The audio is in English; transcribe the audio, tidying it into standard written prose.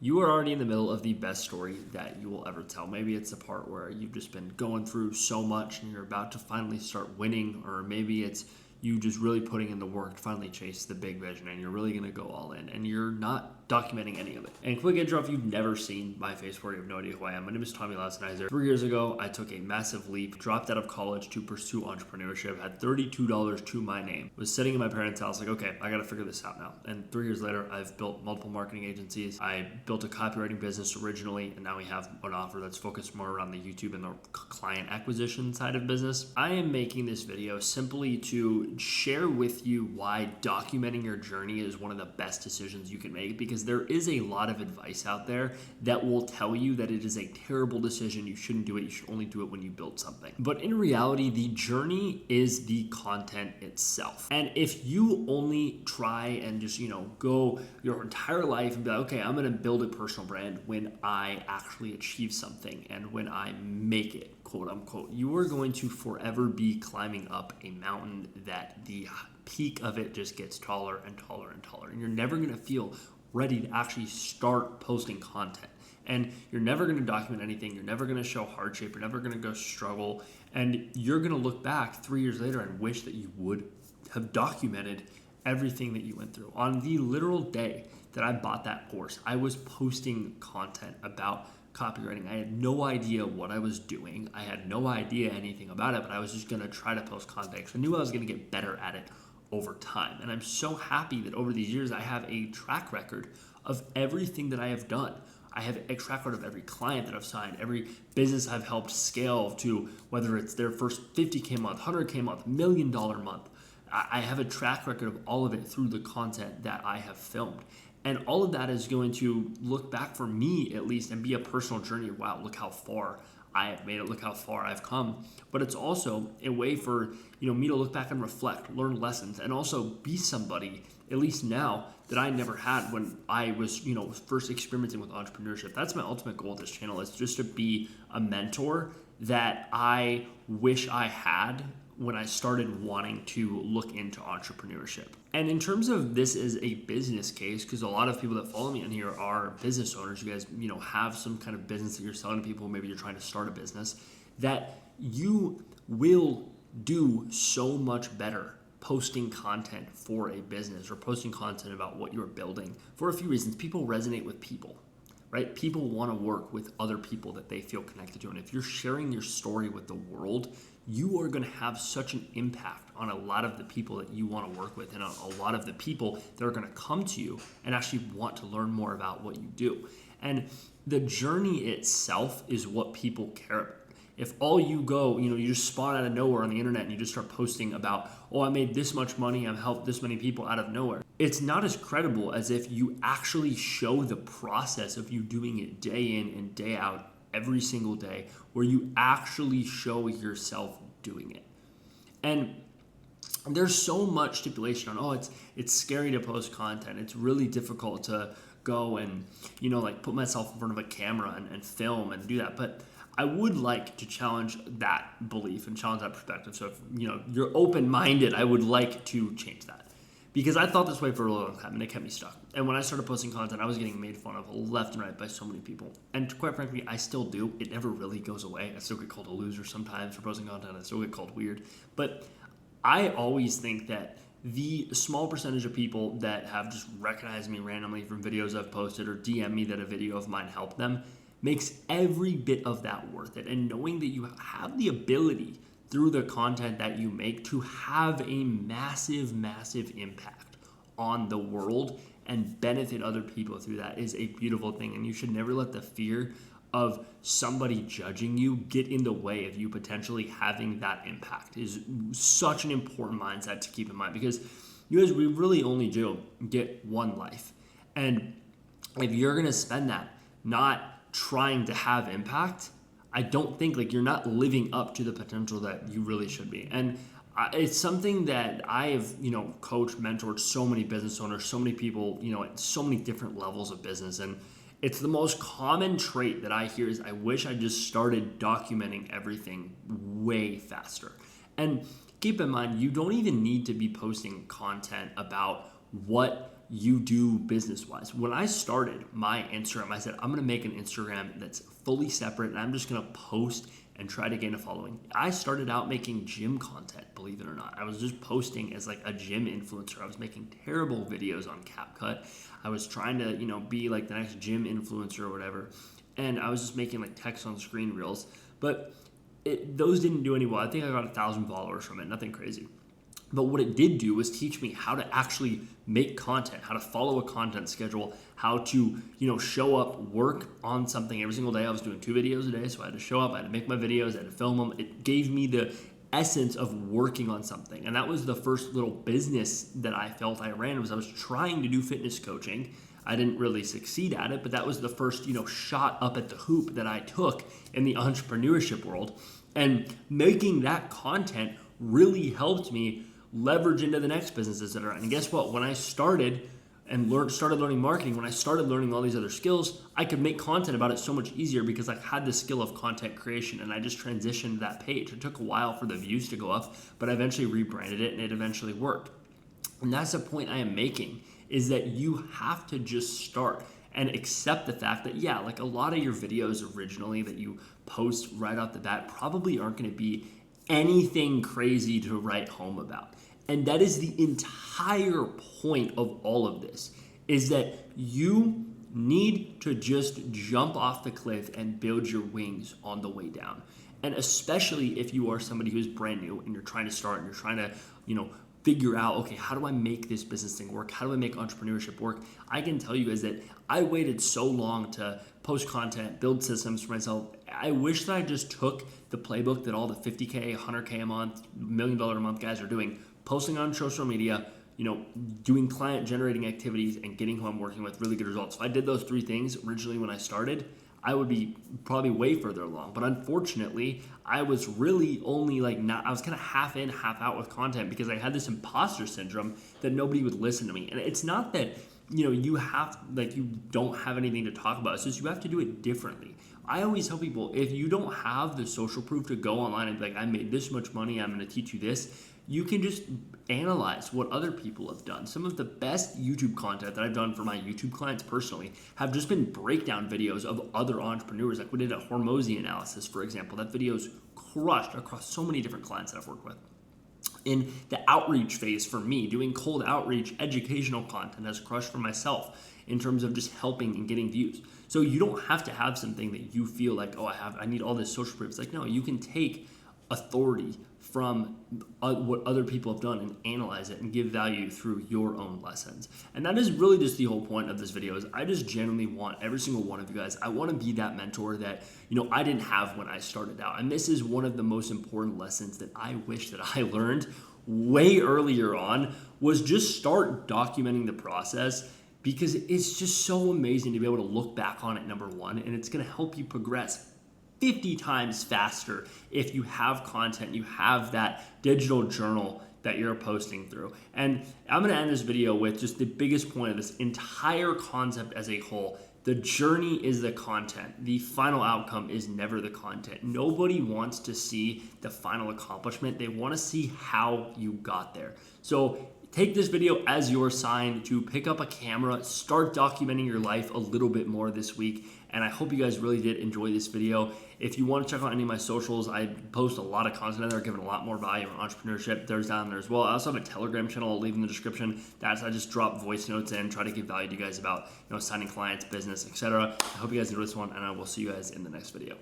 You are already in the middle of the best story that you will ever tell. Maybe it's the part where you've just been going through so much and you're about to finally start winning, or maybe it's you just really putting in the work to finally chase the big vision and you're really going to go all in and you're not documenting any of it. And quick intro, if you've never seen my face before, you have no idea who I am. My name is Tommy Loutzenheiser. 3 years ago, I took a massive leap, dropped out of college to pursue entrepreneurship, had $32 to my name, was sitting in my parents' house like, okay, I got to figure this out now. And 3 years later, I've built multiple marketing agencies. I built a copywriting business originally, and now we have an offer that's focused more around the YouTube and the client acquisition side of business. I am making this video simply to share with you why documenting your journey is one of the best decisions you can make, because there is a lot of advice out there that will tell you that it is a terrible decision. You shouldn't do it. You should only do it when you build something. But in reality, the journey is the content itself. And if you only try and just, go your entire life and be like, okay, I'm going to build a personal brand when I actually achieve something and when I make it, quote unquote, you are going to forever be climbing up a mountain that the peak of it just gets taller and taller and taller. And you're never going to feel ready to actually start posting content. And you're never going to document anything. You're never going to show hardship. You're never going to go struggle. And you're going to look back 3 years later and wish that you would have documented everything that you went through. On the literal day that I bought that course, I was posting content about copywriting. I had no idea what I was doing. I had no idea anything about it, but I was just going to try to post content because I knew I was going to get better at it over time. And I'm so happy that over these years, I have a track record of everything that I have done. I have a track record of every client that I've signed, every business I've helped scale to, whether it's their first 50K month, 100K month, $1 million month. I have a track record of all of it through the content that I have filmed. And all of that is going to look back for me at least and be a personal journey. Wow, look how far I have made it. Look how far I've come. But it's also a way for me to look back and reflect, learn lessons, and also be somebody, at least now, that I never had when I was first experimenting with entrepreneurship. That's my ultimate goal with this channel, is just to be a mentor that I wish I had when I started wanting to look into entrepreneurship. And in terms of this as a business case, because a lot of people that follow me on here are business owners, you guys, have some kind of business that you're selling to people, maybe you're trying to start a business, that you will do so much better posting content for a business or posting content about what you're building for a few reasons. People resonate with people, right? People want to work with other people that they feel connected to. And if you're sharing your story with the world, you are going to have such an impact on a lot of the people that you want to work with and on a lot of the people that are going to come to you and actually want to learn more about what you do. And the journey itself is what people care about. If all you go, you just spawn out of nowhere on the internet and you just start posting about, oh, I made this much money, I've helped this many people out of nowhere, it's not as credible as if you actually show the process of you doing it day in and day out every single day, where you actually show yourself doing it. And there's so much stipulation on, it's scary to post content. It's really difficult to go and, put myself in front of a camera and film and do that. But I would like to challenge that belief and challenge that perspective. So if, you're open-minded, I would like to change that. Because I thought this way for a long time and it kept me stuck. And when I started posting content, I was getting made fun of left and right by so many people. And quite frankly, I still do. It never really goes away. I still get called a loser sometimes for posting content. I still get called weird. But I always think that the small percentage of people that have just recognized me randomly from videos I've posted or DM me that a video of mine helped them makes every bit of that worth it. And knowing that you have the ability through the content that you make to have a massive, massive impact on the world and benefit other people through that is a beautiful thing. And you should never let the fear of somebody judging you get in the way of you potentially having that impact. Is such an important mindset to keep in mind, because you guys, we really only do get one life. And if you're going to spend that not trying to have impact, I don't think you're not living up to the potential that you really should be. And it's something that I have, coached, mentored so many business owners, so many people, at so many different levels of business. And it's the most common trait that I hear is, I wish I just started documenting everything way faster. And keep in mind, you don't even need to be posting content about what you do business-wise. When I started my Instagram, I said, I'm gonna make an Instagram that's fully separate and I'm just gonna post and try to gain a following. I started out making gym content, believe it or not. I was just posting as like a gym influencer. I was making terrible videos on CapCut. I was trying to, be like the next gym influencer or whatever. And I was just making like text on screen reels. But those didn't do any well. I think I got 1,000 followers from it, nothing crazy. But what it did do was teach me how to actually make content, how to follow a content schedule, how to, show up, work on something every single day. I was doing 2 videos a day, so I had to show up, I had to make my videos, I had to film them. It gave me the essence of working on something. And that was the first little business that I felt I ran, was I was trying to do fitness coaching. I didn't really succeed at it, but that was the first, shot up at the hoop that I took in the entrepreneurship world. And making that content really helped me leverage into the next businesses that are. And guess what? When I started and started learning marketing, when I started learning all these other skills, I could make content about it so much easier because I had the skill of content creation, and I just transitioned that page. It took a while for the views to go up, but I eventually rebranded it and it eventually worked. And that's the point I am making, is that you have to just start and accept the fact that, like a lot of your videos originally that you post right off the bat probably aren't going to be anything crazy to write home about. And that is the entire point of all of this, is that you need to just jump off the cliff and build your wings on the way down. And especially if you are somebody who is brand new and you're trying to start and you're trying to, figure out, okay, how do I make this business thing work? How do I make entrepreneurship work? I can tell you guys that I waited so long to post content, build systems for myself. I wish that I just took the playbook that all the 50K, 100K a month, $1 million a month guys are doing, posting on social media, doing client generating activities and getting who I'm working with really good results. If I did those 3 things originally when I started, I would be probably way further along. But unfortunately, I was really only I was kind of half in, half out with content because I had this imposter syndrome that nobody would listen to me. And it's not that, you have, you don't have anything to talk about. It's just you have to do it differently. I always tell people, if you don't have the social proof to go online and be like, I made this much money, I'm going to teach you this, you can just analyze what other people have done. Some of the best YouTube content that I've done for my YouTube clients personally have just been breakdown videos of other entrepreneurs. Like we did a Hormozy analysis, for example. That video's crushed across so many different clients that I've worked with. In the outreach phase for me, doing cold outreach educational content has crushed for myself in terms of just helping and getting views. So you don't have to have something that you feel like, I need all this social proof. It's like, no, you can take authority from what other people have done and analyze it and give value through your own lessons. And that is really just the whole point of this video, is I just genuinely want every single one of you guys, I want to be that mentor that, I didn't have when I started out. And this is one of the most important lessons that I wish that I learned way earlier on, was just start documenting the process, because it's just so amazing to be able to look back on it, number one, and it's going to help you progress 50 times faster if you have content, you have that digital journal that you're posting through. And I'm going to end this video with just the biggest point of this entire concept as a whole. The journey is the content. The final outcome is never the content. Nobody wants to see the final accomplishment. They want to see how you got there. So take this video as your sign to pick up a camera, start documenting your life a little bit more this week. And I hope you guys really did enjoy this video. If you want to check out any of my socials, I post a lot of content there, giving a lot more value on entrepreneurship. There's down there as well. I also have a Telegram channel I'll leave in the description. I just drop voice notes in, try to give value to you guys about signing clients, business, etc. I hope you guys enjoyed this one, and I will see you guys in the next video.